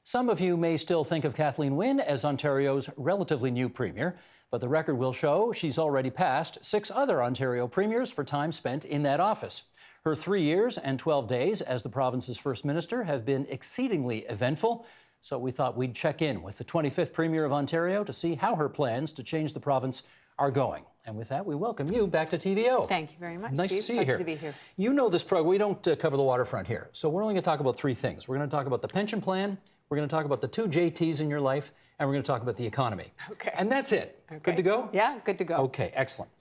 Some of you may still think of Kathleen Wynne as Ontario's relatively new premier, but the record will show she's already passed 6 other Ontario premiers for time spent in that office. Her 3 years and 12 days as the province's first minister have been exceedingly eventful, so we thought we'd check in with the 25th premier of Ontario to see how her plans to change the province are going. And with that, we welcome you back to TVO. Thank you very much, Nice Steve. to see you Pleasure here. to be here. You know this program. We don't cover the waterfront here. So we're only going to talk about 3 things. We're going to talk about the pension plan, we're going to talk about the 2 JTs in your life, and we're going to talk about the economy. Okay. And that's it. Okay. Good to go? Yeah, good to go. Okay, excellent.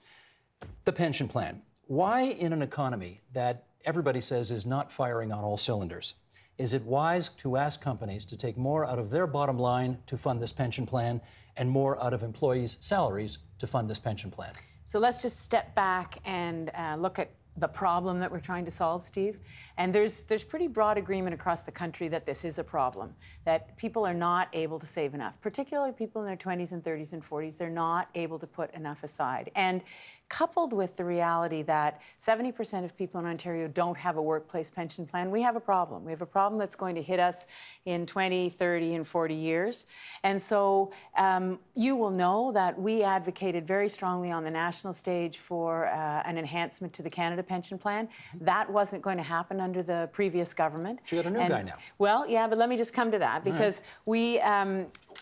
The pension plan. Why in an economy that everybody says is not firing on all cylinders, is it wise to ask companies to take more out of their bottom line to fund this pension plan and more out of employees' salaries to fund this pension plan? So let's just step back and look at the problem that we're trying to solve, Steve. And there's pretty broad agreement across the country that this is a problem, that people are not able to save enough, particularly people in their 20s and 30s and 40s. They're not able to put enough aside. And coupled with the reality that 70% of people in Ontario don't have a workplace pension plan, we have a problem. We have a problem that's going to hit us in 20, 30, and 40 years. And so you will know that we advocated very strongly on the national stage for an enhancement to the Canada pension plan. That wasn't going to happen under the previous government. You got a new guy now. Well, yeah, but let me just come to that, because we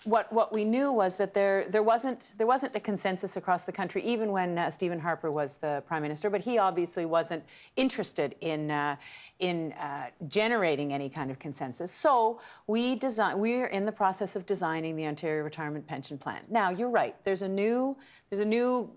what we knew was that there wasn't a consensus across the country, even when Stephen Harper was the Prime Minister. But he obviously wasn't interested in generating any kind of consensus. So we're in the process of designing the Ontario Retirement Pension Plan. Now, you're right. There's a new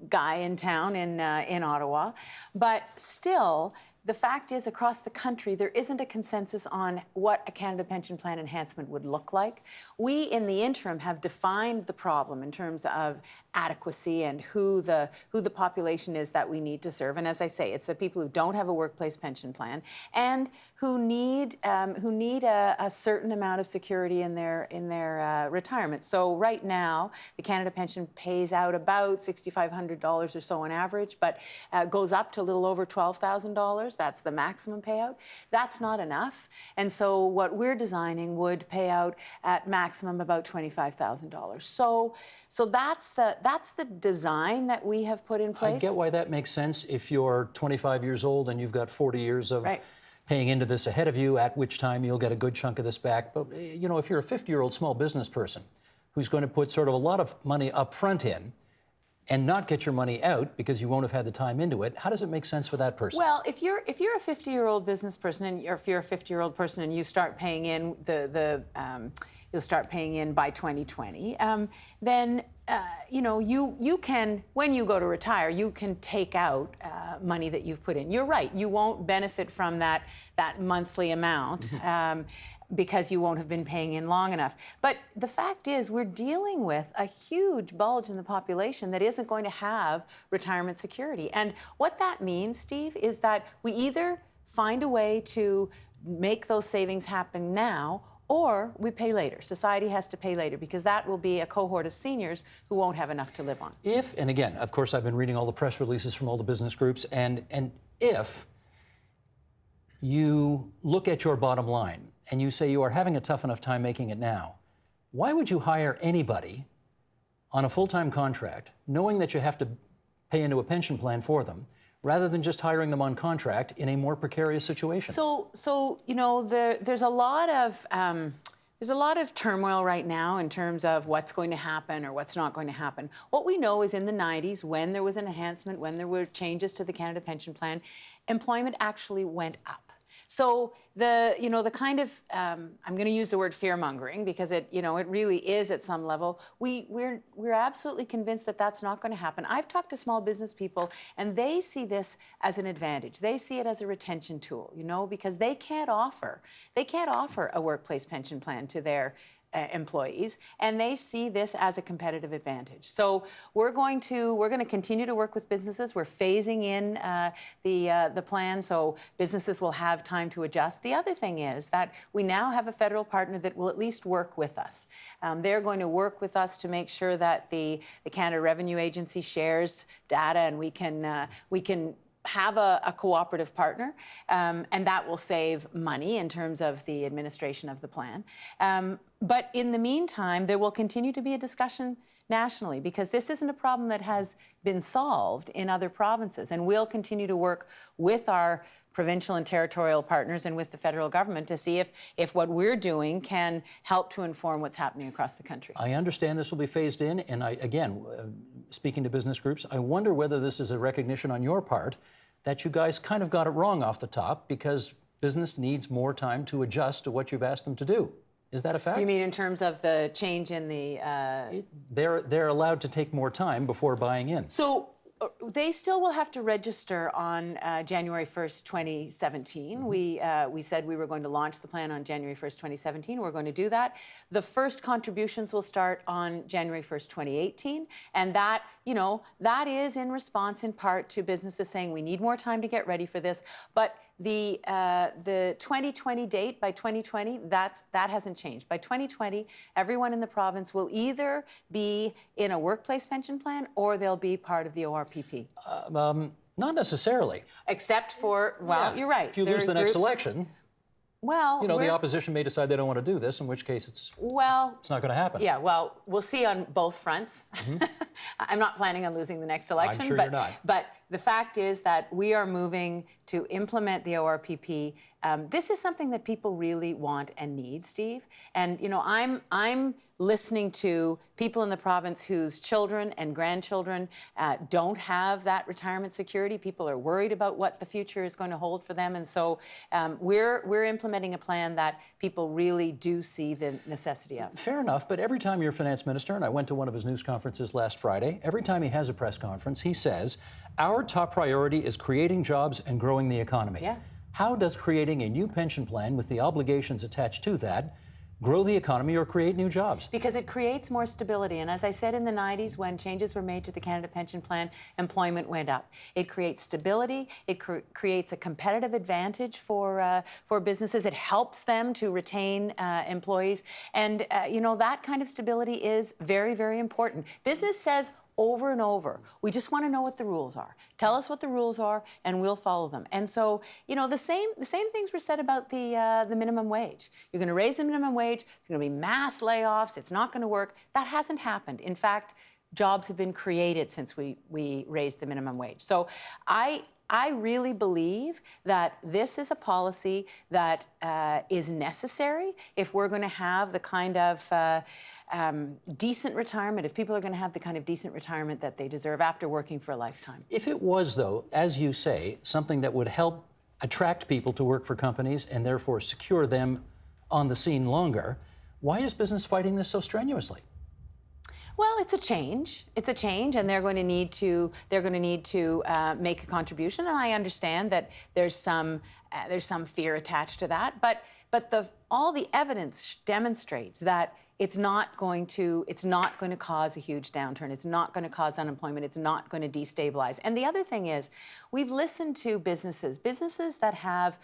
guy in town in Ottawa, but still, the fact is, across the country, there isn't a consensus on what a Canada Pension Plan enhancement would look like. We, in the interim, have defined the problem in terms of adequacy and who the population is that we need to serve. And as I say, it's the people who don't have a workplace pension plan and who need a certain amount of security in their retirement. So right now, the Canada Pension pays out about $6,500 or so on average, but goes up to a little over $12,000. That's the maximum payout. That's not enough. And so what we're designing would pay out at maximum about $25,000. So that's the design that we have put in place. I get why that makes sense if you're 25 years old and you've got 40 years of paying into this ahead of you, at which time you'll get a good chunk of this back. But, you know, if you're a 50-year-old small business person who's going to put sort of a lot of money up front in, and not get your money out because you won't have had the time into it, how does it make sense for that person? Well, if you're a 50-year-old business person, and if you're a 50-year-old person and you start paying in you'll start paying in by 2020, then you know, you can, when you go to retire, you can take out money that you've put in. You're right, you won't benefit from that monthly amount because you won't have been paying in long enough. But the fact is, we're dealing with a huge bulge in the population that isn't going to have retirement security. And what that means, Steve, is that we either find a way to make those savings happen now, or we pay later. Society has to pay later, because that will be a cohort of seniors who won't have enough to live on. If, and again, of course, I've been reading all the press releases from all the business groups, and if you look at your bottom line and you say you are having a tough enough time making it now, why would you hire anybody on a full-time contract, knowing that you have to pay into a pension plan for them, rather than just hiring them on contract in a more precarious situation? So you know, there's a lot of turmoil right now in terms of what's going to happen or what's not going to happen. What we know is in the 90s, when there was an enhancement, when there were changes to the Canada Pension Plan, employment actually went up. So the kind of I'm going to use the word fear-mongering, because it really is at some level. We're absolutely convinced that that's not going to happen. I've talked to small business people, and they see this as an advantage. They see it as a retention tool, because they can't offer a workplace pension plan to their employees, and they see this as a competitive advantage. So we're going to continue to work with businesses. We're phasing in the plan, so businesses will have time to adjust. The other thing is that we now have a federal partner that will at least work with us. They're going to work with us to make sure that the Canada Revenue Agency shares data, and we can have a cooperative partner, and that will save money in terms of the administration of the plan. But in the meantime, there will continue to be a discussion nationally, because this isn't a problem that has been solved in other provinces, and we'll continue to work with our provincial and territorial partners and with the federal government to see if what we're doing can help to inform what's happening across the country. I understand this will be phased in, and speaking to business groups, I wonder whether this is a recognition on your part that you guys kind of got it wrong off the top, because business needs more time to adjust to what you've asked them to do. Is that a fact? You mean in terms of the change in the... They're allowed to take more time before buying in. So they still will have to register on January 1st, 2017. Mm-hmm. We said we were going to launch the plan on January 1st, 2017. We're going to do that. The first contributions will start on January 1st, 2018. And that, that is in response in part to businesses saying we need more time to get ready for this. But the 2020 date, by 2020, that hasn't changed. By 2020, everyone in the province will either be in a workplace pension plan or they'll be part of the ORPP. Not necessarily. Except for, you're right. If you lose the next election, the opposition may decide they don't want to do this, in which case it's not going to happen. Yeah, well, we'll see on both fronts. Mm-hmm. I'm not planning on losing the next election. I'm sure you're not. But the fact is that we are moving to implement the ORPP. This is something that people really want and need, Steve. And I'm listening to people in the province whose children and grandchildren don't have that retirement security. People are worried about what the future is going to hold for them. And so we're implementing a plan that people really do see the necessity of. Fair enough, but every time you're finance minister, and I went to one of his news conferences last Friday, every time he has a press conference, he says, our top priority is creating jobs and growing the economy. Yeah. How does creating a new pension plan with the obligations attached to that grow the economy or create new jobs? Because it creates more stability. And as I said in the 90s, when changes were made to the Canada Pension Plan, employment went up. It creates stability. It creates a competitive advantage for businesses. It helps them to retain employees. And, that kind of stability is very, very important. Business says over and over, we just want to know what the rules are. Tell us what the rules are, and we'll follow them. And so, the same things were said about the minimum wage. You're going to raise the minimum wage. There's going to be mass layoffs. It's not going to work. That hasn't happened. In fact, jobs have been created since we raised the minimum wage. So I really believe that this is a policy that is necessary if we're going to have the kind of decent retirement, if people are going to have the kind of decent retirement that they deserve after working for a lifetime. If it was, though, as you say, something that would help attract people to work for companies and therefore secure them on the scene longer, why is business fighting this so strenuously? Well, it's a change. It's a change, and they're going to need to make a contribution. And I understand that there's some fear attached to that. But all the evidence demonstrates that it's not going to cause a huge downturn. It's not going to cause unemployment. It's not going to destabilize. And the other thing is, we've listened to businesses that have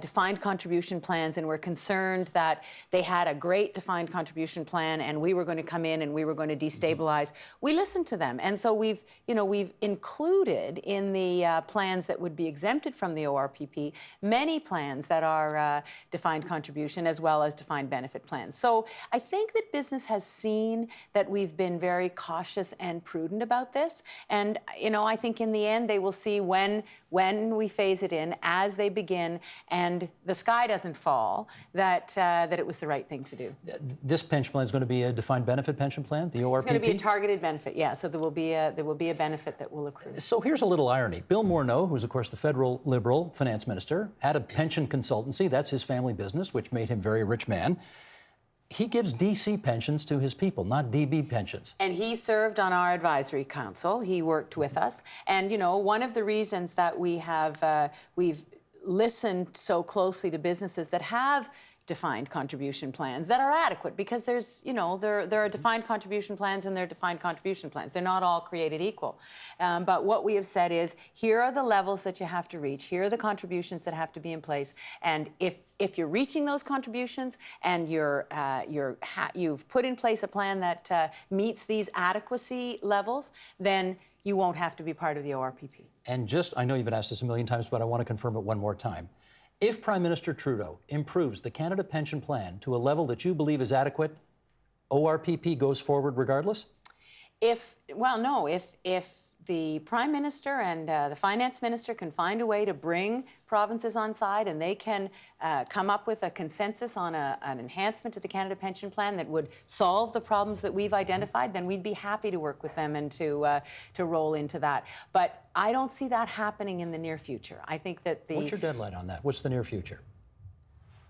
defined contribution plans, and we're concerned that they had a great defined contribution plan and we were going to come in and we were going to destabilize. We listened to them. And so we've included in the plans that would be exempted from the ORPP many plans that are defined contribution as well as defined benefit plans. So I think that business has seen that we've been very cautious and prudent about this. And, I think in the end they will see when we phase it in, as they begin, and the sky doesn't fall, that it was the right thing to do. This pension plan is going to be a defined benefit pension plan, the ORPP? It's going to be a targeted benefit, yeah. So there will be a benefit that will accrue. So here's a little irony. Bill Morneau, who's of course the federal Liberal finance minister, had a pension consultancy. That's his family business, which made him a very rich man. He gives DC pensions to his people, not DB pensions. And he served on our advisory council. He worked with us. And, one of the reasons that we've listened so closely to businesses that have defined contribution plans that are adequate, because there's, there are defined contribution plans and there are defined contribution plans. They're not all created equal. But what we have said is, here are the levels that you have to reach. Here are the contributions that have to be in place. And if you're reaching those contributions and you've put in place a plan that meets these adequacy levels, then you won't have to be part of the ORPP. And just, I know you've been asked this a million times, but I want to confirm it one more time. If Prime Minister Trudeau improves the Canada Pension Plan to a level that you believe is adequate, ORPP goes forward regardless? If the Prime Minister and the Finance Minister can find a way to bring provinces on side and they can come up with a consensus on an enhancement to the Canada Pension Plan that would solve the problems that we've identified, then we'd be happy to work with them and to roll into that. But I don't see that happening in the near future. I think that What's your deadline on that? What's the near future?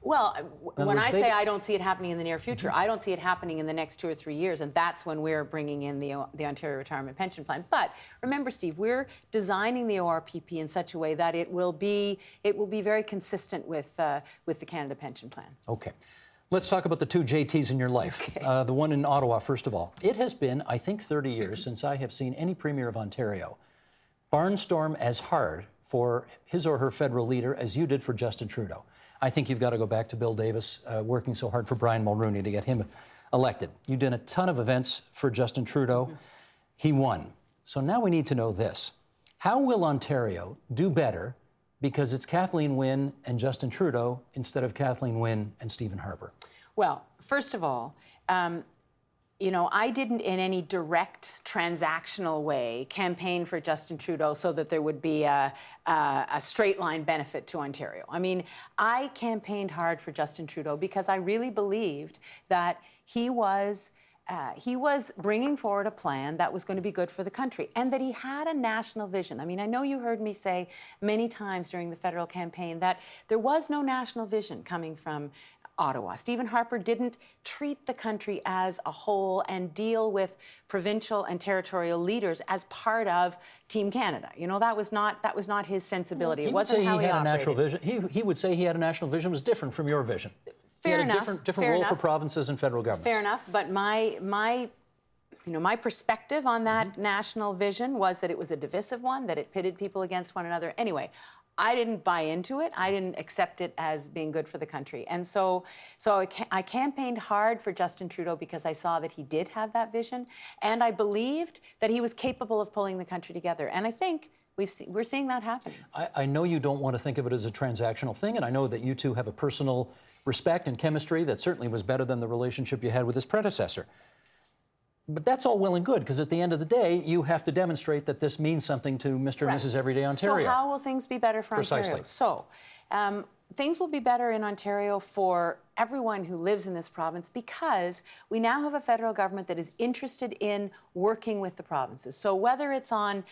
Well, when I say I don't see it happening in the near future, I don't see it happening in the next 2 or 3 years, and that's when we're bringing in the Ontario Retirement Pension Plan. But remember, Steve, we're designing the ORPP in such a way that it will be very consistent with the Canada Pension Plan. Okay. Let's talk about the two JTs in your life. Okay. The one in Ottawa, first of all. It has been, I think, 30 years since I have seen any Premier of Ontario barnstorm as hard for his or her federal leader as you did for Justin Trudeau. I think you've got to go back to Bill Davis working so hard for Brian Mulroney to get him elected. You did a ton of events for Justin Trudeau. Mm-hmm. He won. So now we need to know this. How will Ontario do better because it's Kathleen Wynne and Justin Trudeau instead of Kathleen Wynne and Stephen Harper? Well, first of all, I didn't in any direct transactional way campaign for Justin Trudeau so that there would be a straight line benefit to Ontario. I mean, I campaigned hard for Justin Trudeau because I really believed that he was bringing forward a plan that was going to be good for the country and that he had a national vision. I mean, I know you heard me say many times during the federal campaign that there was no national vision coming from Ottawa. Stephen Harper didn't treat the country as a whole and deal with provincial and territorial leaders as part of Team Canada. You know, that was not his sensibility. It wasn't how he operated. Natural vision. He would say he had a national vision was different from your vision. Fair enough. He had a different role for provinces and federal governments. Fair enough, but my perspective on that national vision was that it was a divisive one, that it pitted people against one another. Anyway, I didn't buy into it. I didn't accept it as being good for the country. And so I campaigned hard for Justin Trudeau because I saw that he did have that vision, and I believed that he was capable of pulling the country together. And I think we're seeing that happening. I know you don't want to think of it as a transactional thing, and I know that you two have a personal respect and chemistry that certainly was better than the relationship you had with his predecessor. But that's all well and good, because at the end of the day, you have to demonstrate that this means something to Mr. and Mrs. Everyday Ontario. So how will things be better for Precisely. Ontario? So things will be better in Ontario for everyone who lives in this province because we now have a federal government that is interested in working with the provinces. So whether it's on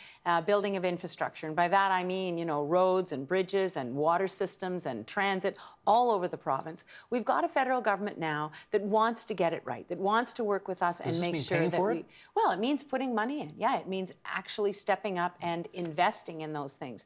building of infrastructure, and by that I mean, roads and bridges and water systems and transit all over the province, we've got a federal government now that wants to get it right, that wants to work with us and make sure that well, it means putting money in. Yeah, it means actually stepping up and investing in those things.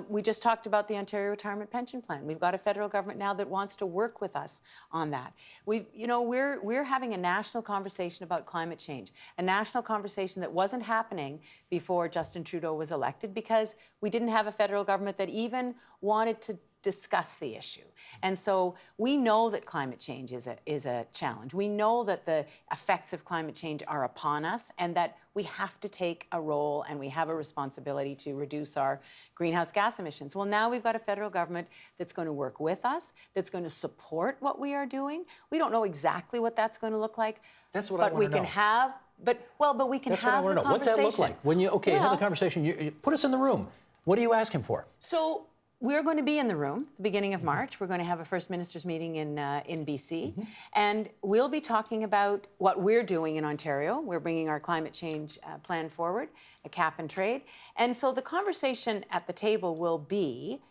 We just talked about the Ontario Retirement Pension Plan. We've got a federal government now that wants to work with us on that. We're having a national conversation about climate change, a national conversation that wasn't happening before Justin Trudeau was elected because we didn't have a federal government that even wanted to discuss the issue. And so we know that climate change is a challenge. We know that the effects of climate change are upon us and that we have to take a role and we have a responsibility to reduce our greenhouse gas emissions. Well, now we've got a federal government that's going to work with us, that's going to support what we are doing. We don't know exactly what that's going to look like. That's what I want to know. But we can have the conversation. What's that look like? When you have the conversation, you put us in the room. What do you ask him for? So we're going to be in the room at the beginning of March. We're going to have a First Minister's meeting in BC. And we'll be talking about what we're doing in Ontario. We're bringing our climate change plan forward, a cap and trade. And so the conversation at the table will be,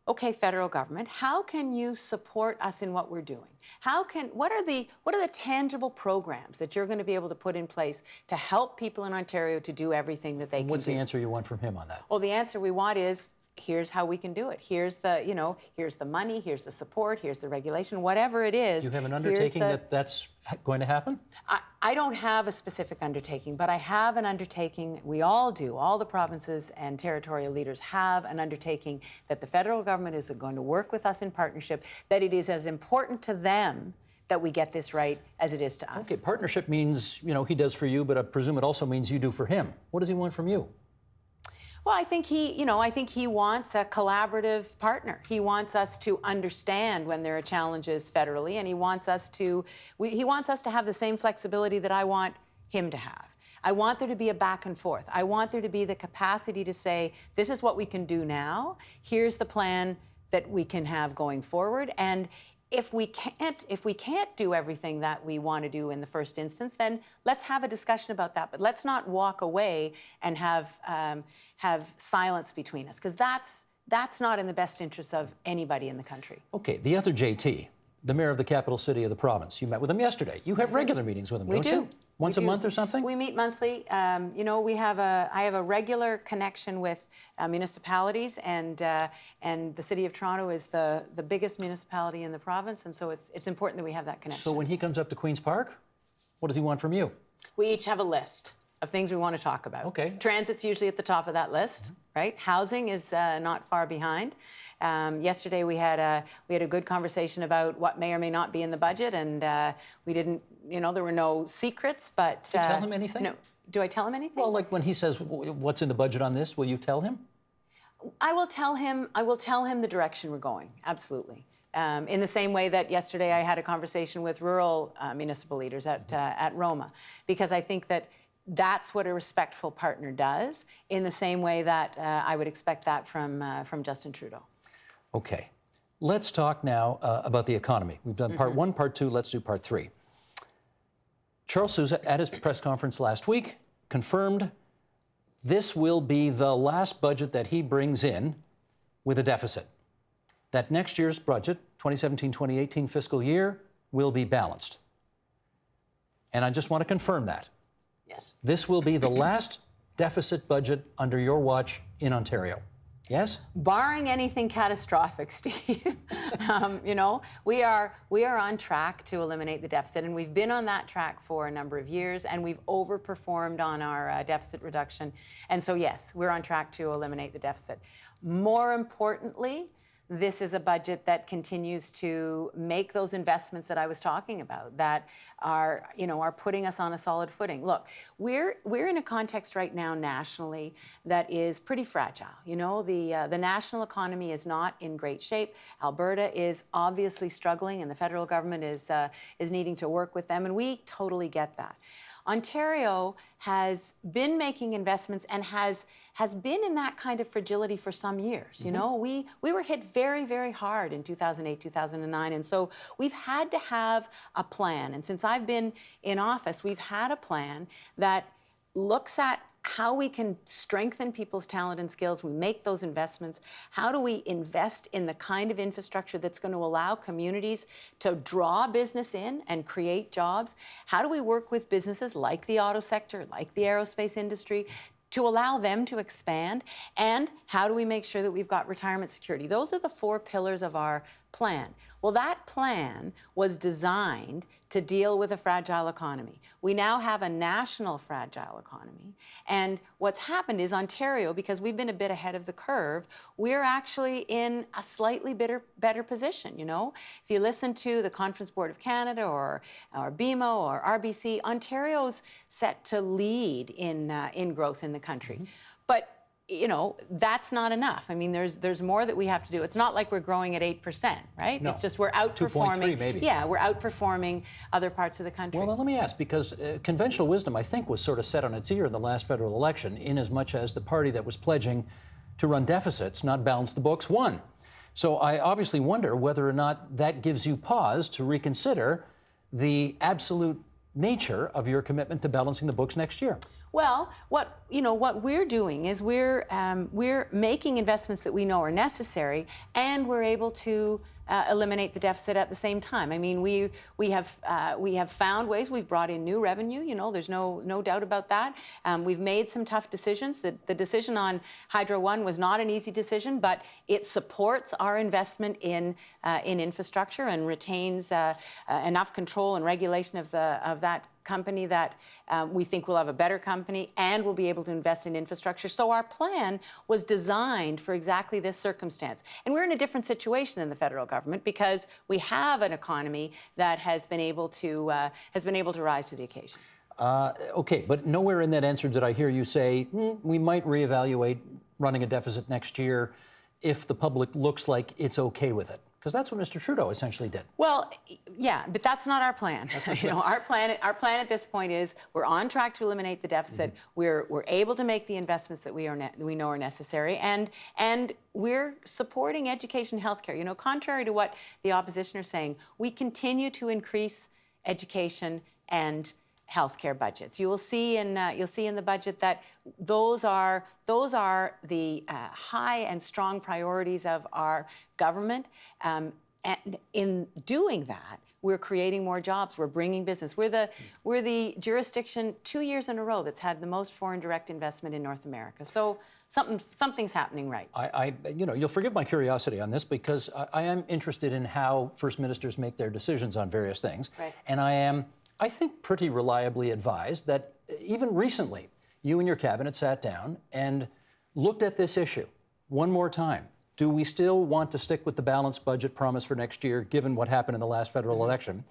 okay, federal government, how can you support us in what we're doing? What are the tangible programs that you're going to be able to put in place to help people in Ontario to do everything that they can do? What's the answer you want from him on that? Well, the answer we want is, here's how we can do it. Here's the money, here's the support, here's the regulation, whatever it is. You have an undertaking that's going to happen? I don't have a specific undertaking, but I have an undertaking, we all do, all the provinces and territorial leaders have an undertaking that the federal government is going to work with us in partnership, that it is as important to them that we get this right as it is to us. Okay, partnership means, he does for you, but I presume it also means you do for him. What does he want from you? Well, I think he wants a collaborative partner. He wants us to understand when there are challenges federally, and he wants us to have the same flexibility that I want him to have. I want there to be a back and forth. I want there to be the capacity to say, this is what we can do now. Here's the plan that we can have going forward. And if we can't do everything that we want to do in the first instance, then let's have a discussion about that. But let's not walk away and have silence between us, because that's not in the best interest of anybody in the country. Okay, the other JT, the mayor of the capital city of the province. You met with him yesterday. You have regular meetings with him, don't you? Once a month or something? We meet monthly. I have a regular connection with municipalities, and the City of Toronto is the biggest municipality in the province, and so it's important that we have that connection. So when he comes up to Queen's Park, what does he want from you? We each have a list of things we want to talk about. Okay. Transit's usually at the top of that list, right? Housing is not far behind. Yesterday we had a good conversation about what may or may not be in the budget, and we didn't, there were no secrets, but... Did you tell him anything? No. Do I tell him anything? Well, like when he says, what's in the budget on this, will you tell him? I will tell him the direction we're going, absolutely. In the same way that yesterday I had a conversation with rural municipal leaders at Roma, because I think that's what a respectful partner does, in the same way that I would expect that from Justin Trudeau. Okay. Let's talk now about the economy. We've done part one, part two, let's do part three. Charles Sousa, at his press conference last week, confirmed this will be the last budget that he brings in with a deficit. That next year's budget, 2017-2018 fiscal year, will be balanced. And I just want to confirm that. Yes. This will be the last deficit budget under your watch in Ontario. Yes? Barring anything catastrophic, Steve, we are on track to eliminate the deficit, and we've been on that track for a number of years, and we've overperformed on our deficit reduction. And so, yes, we're on track to eliminate the deficit. More importantly, this is a budget that continues to make those investments that I was talking about, that are putting us on a solid footing. Look, we're in a context right now nationally that is pretty fragile. The national economy is not in great shape. Alberta is obviously struggling, and the federal government is needing to work with them, and we totally get that. Ontario has been making investments and has been in that kind of fragility for some years. We were hit very, very hard in 2008, 2009, and so we've had to have a plan. And since I've been in office, we've had a plan that looks at how we can strengthen people's talent and skills. We make those investments. How do we invest in the kind of infrastructure that's going to allow communities to draw business in and create jobs? How do we work with businesses like the auto sector, like the aerospace industry, to allow them to expand? And how do we make sure that we've got retirement security? Those are the 4 pillars of our plan. Well, that plan was designed to deal with a fragile economy. We now have a national fragile economy. And what's happened is Ontario, because we've been a bit ahead of the curve, we're actually in a slightly better position. If you listen to the Conference Board of Canada or BMO or RBC, Ontario's set to lead in growth in the country. But that's not enough. I mean, there's more that we have to do. It's not like we're growing at 8%, right? No. It's just we're outperforming. 2.3 maybe. Yeah, we're outperforming other parts of the country. Well, let me ask, because conventional wisdom, I think, was sort of set on its ear in the last federal election, in as much as the party that was pledging to run deficits, not balance the books, won. So I obviously wonder whether or not that gives you pause to reconsider the absolute nature of your commitment to balancing the books next year. Well, what we're doing is we're making investments that we know are necessary, and we're able to eliminate the deficit at the same time. I mean, we have found ways. We've brought in new revenue. There's no doubt about that. We've made some tough decisions. The decision on Hydro One was not an easy decision, but it supports our investment in infrastructure and retains enough control and regulation of that company that we think we'll have a better company, and we'll be able to invest in infrastructure. So our plan was designed for exactly this circumstance. And we're in a different situation than the federal government, because we have an economy that has been able to rise to the occasion. Okay, but nowhere in that answer did I hear you say, we might reevaluate running a deficit next year if the public looks like it's okay with it. Because that's what Mr. Trudeau essentially did. Well, yeah, but that's not our plan. Our plan at this point is we're on track to eliminate the deficit. We're able to make the investments that we know are necessary, and we're supporting education, healthcare. You know, contrary to what the opposition are saying, we continue to increase education and healthcare budgets. You'll see in the budget that those are the high and strong priorities of our government. And in doing that, we're creating more jobs. We're bringing business. We're the jurisdiction 2 years in a row that's had the most foreign direct investment in North America. So something's happening right. You'll forgive my curiosity on this because I am interested in how first ministers make their decisions on various things, Right. and I think pretty reliably advised that even recently, you and your cabinet sat down and looked at this issue one more time. Do we still want to stick with the balanced budget promise for next year, given what happened in the last federal election?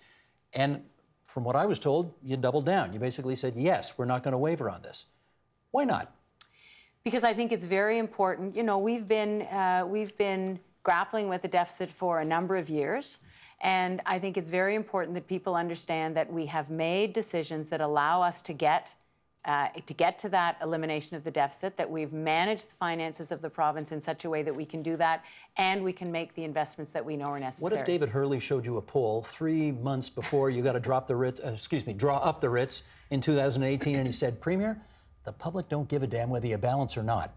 And from what I was told, you doubled down. You basically said, yes, we're not going to waver on this. Why not? Because I think it's very important. You know, we've been grappling with the deficit for a number of years. And I think it's very important that people understand that we have made decisions that allow us to get to that elimination of the deficit, that we've managed the finances of the province in such a way that we can do that, and we can make the investments that we know are necessary. What if David Hurley showed you a poll 3 months before you got to draw up the Ritz in 2018, and he said, Premier, the public don't give a damn whether you balance or not.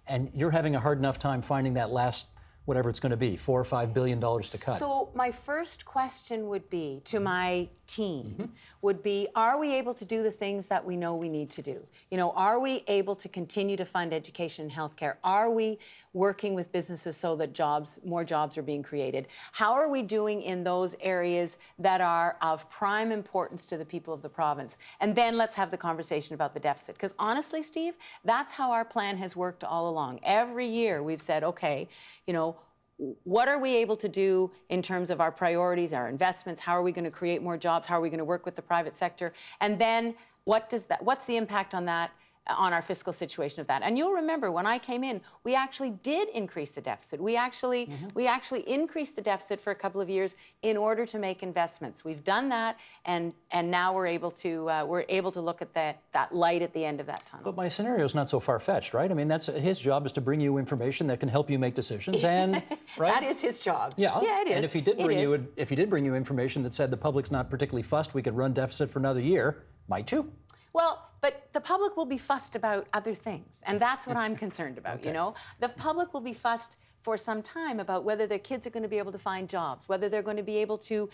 And you're having a hard enough time finding that last, whatever it's going to be, $4 or $5 billion to cut. So my first question would be to my team would be, are we able to do the things that we know we need to do? You know, are we able to continue to fund education and healthcare? Are we working with businesses so that more jobs are being created? How are we doing in those areas that are of prime importance to the people of the province? And then let's have the conversation about the deficit. Because honestly, Steve, that's how our plan has worked all along. Every year we've said, okay, you know, what are we able to do in terms of our priorities, our investments? How are we going to create more jobs? How are we going to work with the private sector? And then what's the impact on that, on our fiscal situation of that? And you'll remember when I came in, we actually did increase the deficit. We actually increased the deficit for a couple of years in order to make investments. We've done that, and now we're able to look at that light at the end of that tunnel. But my scenario is not so far-fetched, right? I mean, that's his job is to bring you information that can help you make decisions, and right? That is his job. Yeah, it is. And if he did bring you information that said the public's not particularly fussed, we could run deficit for another year, might you? Well, but the public will be fussed about other things, and that's what I'm concerned about, Okay. you know? The public will be fussed for some time about whether their kids are going to be able to find jobs, whether they're going to be able to,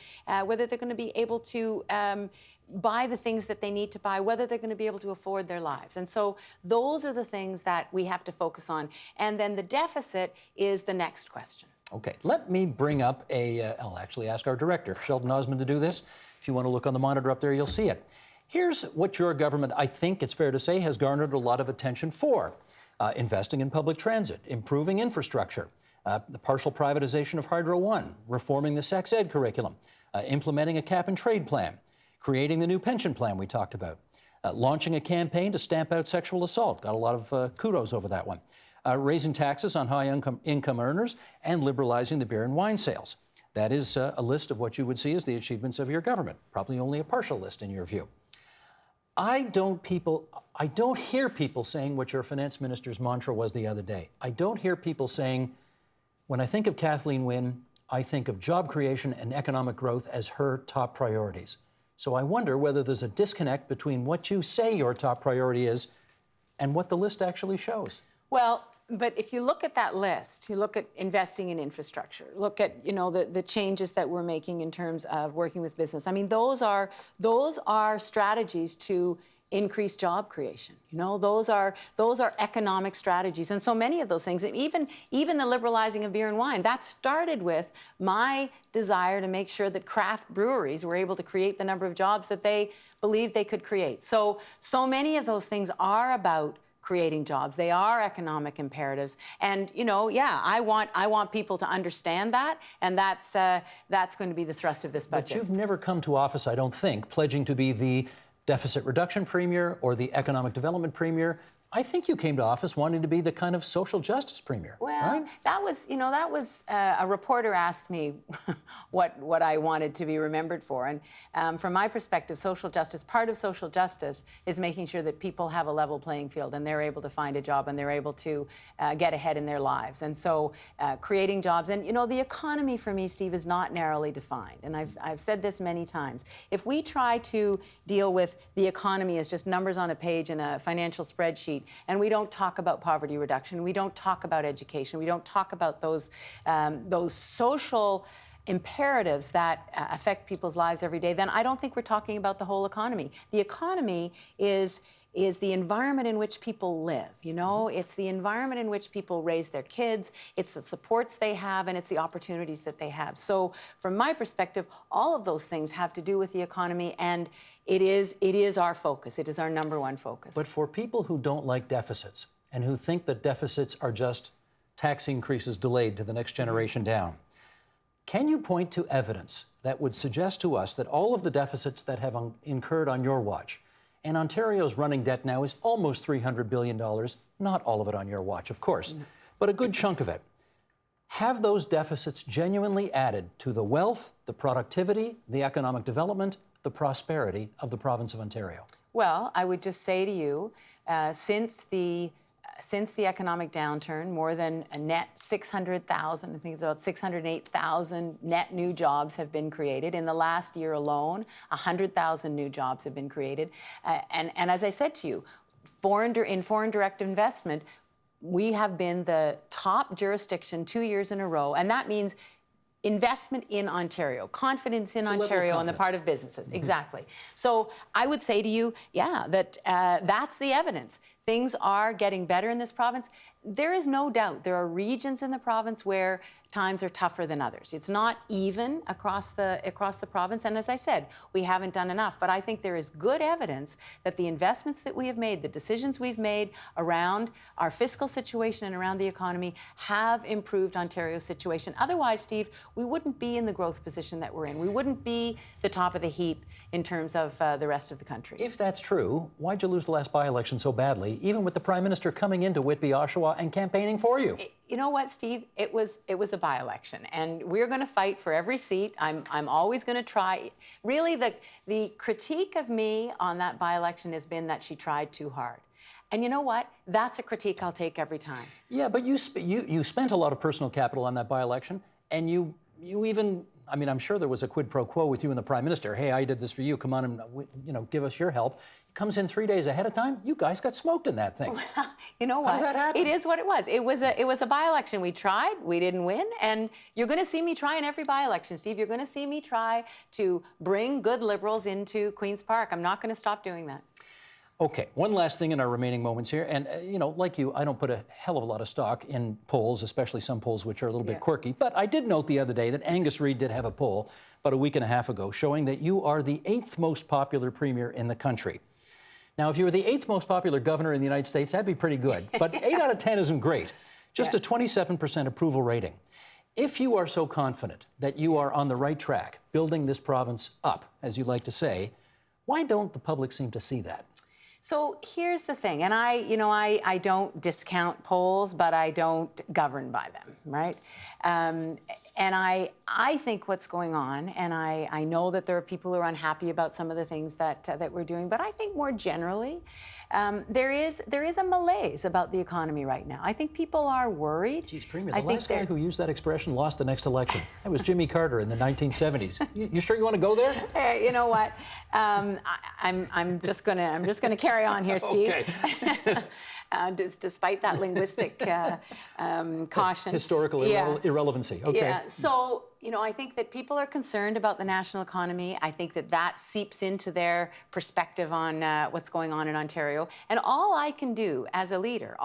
buy the things that they need to buy, whether they're going to be able to afford their lives. And so those are the things that we have to focus on. And then the deficit is the next question. Okay, let me bring up I'll actually ask our director, Sheldon Osmond, to do this. If you want to look on the monitor up there, you'll see it. Here's what your government, I think it's fair to say, has garnered a lot of attention for. Investing in public transit, improving infrastructure, the partial privatization of Hydro One, reforming the sex ed curriculum, implementing a cap and trade plan, creating the new pension plan we talked about, launching a campaign to stamp out sexual assault. Got a lot of kudos over that one. Raising taxes on high income earners and liberalizing the beer and wine sales. That is a list of what you would see as the achievements of your government. Probably only a partial list in your view. I don't hear people saying what your finance minister's mantra was the other day. I don't hear people saying, when I think of Kathleen Wynne, I think of job creation and economic growth as her top priorities. So I wonder whether there's a disconnect between what you say your top priority is and what the list actually shows. Well, but if you look at that list, you look at investing in infrastructure, look at, you know, the changes that we're making in terms of working with business. I mean, those are strategies to increase job creation. You know, those are economic strategies. And so many of those things, even the liberalizing of beer and wine, that started with my desire to make sure that craft breweries were able to create the number of jobs that they believed they could create. So many of those things are about creating jobs. They are economic imperatives. And, you know, yeah, I want people to understand that, and that's going to be the thrust of this budget. But you've never come to office, I don't think, pledging to be the deficit reduction premier or the economic development premier. I think you came to office wanting to be the kind of social justice premier, well, right? that was a reporter asked me what I wanted to be remembered for. And from my perspective, social justice, part of social justice is making sure that people have a level playing field and they're able to find a job and they're able to get ahead in their lives. And so creating jobs. And, the economy for me, Steve, is not narrowly defined. And I've said this many times. If we try to deal with the economy as just numbers on a page in a financial spreadsheet, and we don't talk about poverty reduction, we don't talk about education, we don't talk about those social imperatives that affect people's lives every day, then I don't think we're talking about the whole economy. The economy is the environment in which people live, It's the environment in which people raise their kids, it's the supports they have, and it's the opportunities that they have. So from my perspective, all of those things have to do with the economy, and it is our focus. It is our number one focus. But for people who don't like deficits and who think that deficits are just tax increases delayed to the next generation down, can you point to evidence that would suggest to us that all of the deficits that have incurred on your watch, and Ontario's running debt now is almost $300 billion, not all of it on your watch, of course, but a good chunk of it, have those deficits genuinely added to the wealth, the productivity, the economic development, the prosperity of the province of Ontario? Well, I would just say to you, since the economic downturn, more than a net 600,000, I think it's about 608,000 net new jobs have been created. In the last year alone, 100,000 new jobs have been created. And as I said to you, in foreign direct investment, we have been the top jurisdiction 2 years in a row, and that means investment in Ontario, confidence in Ontario on the part of businesses. Mm-hmm. Exactly. So I would say to you, that that's the evidence. Things are getting better in this province. There is no doubt there are regions in the province where times are tougher than others. It's not even across the province. And as I said, we haven't done enough. But I think there is good evidence that the investments that we have made, the decisions we've made around our fiscal situation and around the economy have improved Ontario's situation. Otherwise, Steve, we wouldn't be in the growth position that we're in. We wouldn't be the top of the heap in terms of the rest of the country. If that's true, why'd you lose the last by-election so badly, even with the Prime Minister coming into Whitby, Oshawa, and campaigning for you? You know what, Steve? It was a by-election, and we're going to fight for every seat. I'm always going to try. Really, the critique of me on that by-election has been that she tried too hard. And you know what? That's a critique I'll take every time. Yeah, but you spent a lot of personal capital on that by-election, and you even, I mean, I'm sure there was a quid pro quo with you and the Prime Minister. Hey, I did this for you. Come on and give us your help. He comes in 3 days ahead of time. You guys got smoked in that thing. Well, you know what? How does that happen? It is what it was. It was a by-election. We tried. We didn't win. And you're going to see me try in every by-election, Steve. You're going to see me try to bring good Liberals into Queen's Park. I'm not going to stop doing that. Okay, one last thing in our remaining moments here. And, like you, I don't put a hell of a lot of stock in polls, especially some polls which are a little bit quirky. But I did note the other day that Angus Reid did have a poll about a week and a half ago showing that you are the 8th most popular premier in the country. Now, if you were the 8th most popular governor in the United States, that'd be pretty good. But 8 out of 10 isn't great. Just a 27% approval rating. If you are so confident that you are on the right track, building this province up, as you like to say, why don't the public seem to see that? So here's the thing, and I don't discount polls, but I don't govern by them, right? And I think what's going on, and I know that there are people who are unhappy about some of the things that we're doing, but I think more generally, there is a malaise about the economy right now. I think people are worried. Geez, Premier, the last guy who used that expression lost the next election. That was Jimmy Carter in the 1970s. You sure you want to go there? Hey, you know what? I'm just gonna carry on here, Steve. Okay. Despite that linguistic caution. Historical irrelevancy. Okay. Yeah. So, I think that people are concerned about the national economy. I think that seeps into their perspective on what's going on in Ontario. And all I can do as a leader,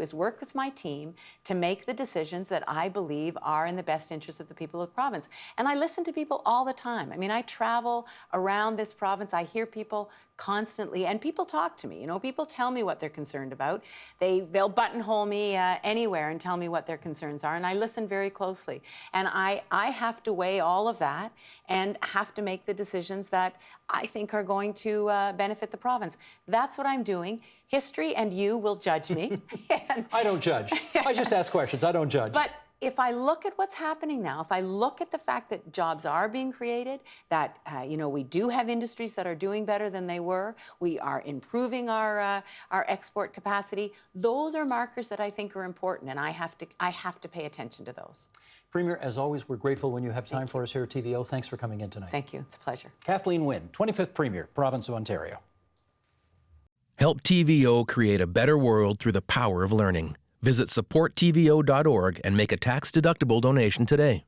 is work with my team to make the decisions that I believe are in the best interest of the people of the province. And I listen to people all the time. I mean, I travel around this province. I hear people constantly, and people talk to me. People tell me what they're concerned about. They'll buttonhole me anywhere and tell me what their concerns are, and I listen very closely. And I I have to weigh all of that and have to make the decisions that I think are going to benefit the province. That's what I'm doing. History and you will judge me. I don't judge. I just ask questions. I don't judge. But if I look at what's happening now, if I look at the fact that jobs are being created, that we do have industries that are doing better than they were, we are improving our export capacity. Those are markers that I think are important, and I have to pay attention to those. Premier, as always, we're grateful when you have time for us here at TVO. Thanks for coming in tonight. Thank you. It's a pleasure. Kathleen Wynne, 25th Premier, Province of Ontario. Help TVO create a better world through the power of learning. Visit supporttvo.org and make a tax-deductible donation today.